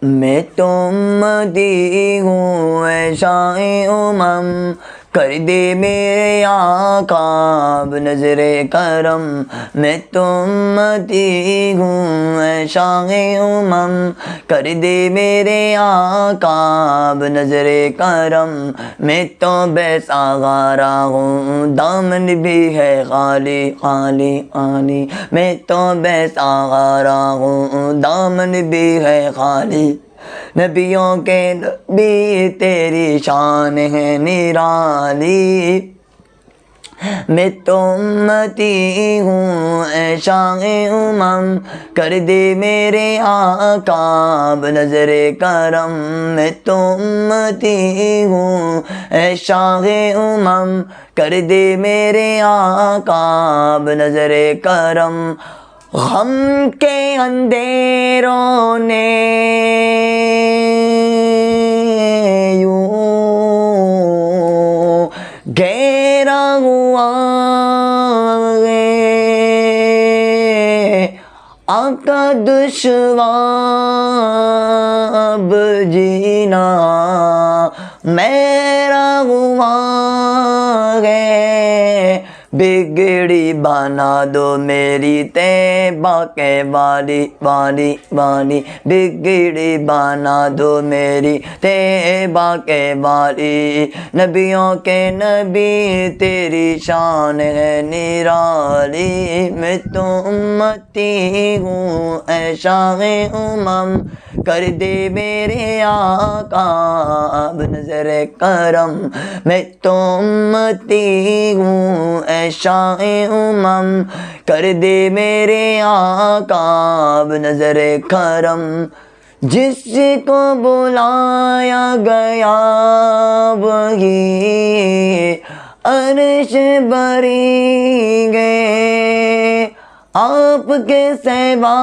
میں تو امتی ہوں اے شاہ امم، کر دے میرے آقا بنظر کرم۔ میں تو امتی ہوں اے شاہ امم، کر دے میرے آقا بنظر کرم۔ میں تو بے سہارا ہوں دامن بھی ہے خالی خالی خالی، میں تو بے سہارا ہوں دامن بھی ہے خالی، نبیوں کے نبی تیری شان ہے نرالی۔ میں تو امتی ہوں اے شاہ امم، کر دے میرے آقا بنظر کرم۔ میں تو امتی ہوں اے شاہ امم، کر دے میرے آقا بنظر کرم۔ غم کے اندھیروں نے یوں گھیرا ہوا ہے، آقا دشوار اب جینا میرا ہوا ہے، بگڑی بنا دو میری طیبہ کے والی والی والی، بگڑی بنا دو میری طیبہ کے والی، نبیوں کے نبی تیری شان ہے نرالی۔ میں تو امتی ہوں اے شاہ امم، کر دے میرے آقا بنظر کرم۔ میں تو امتی ہوں اے شاہ امم، کر دے میرے آقا بنظر کرم۔ جس کو بلایا گیا وہی عرش بری گئے، آپ کے سوا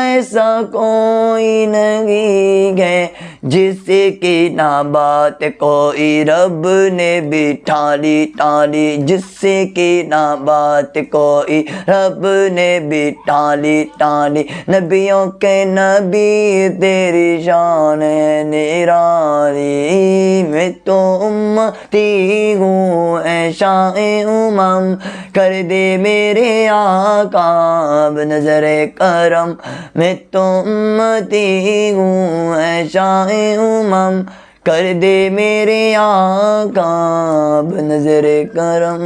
ایسا کوئی نہیں ہے، جس کی نہ بات کوئی رب نے بھی ٹالی ٹالی، جس کی نہ بات کوئی رب نے بھی ٹالی ٹالی، نبیوں کے نبی تیری شان ہے نرالی۔ میں تو امتی ہوں اے شاہ امم، کر دے میرے آقا بنظر کرم۔ میں تو امتی ہوں اے شاہ امم، کر دے میرے آقا بنظر کرم۔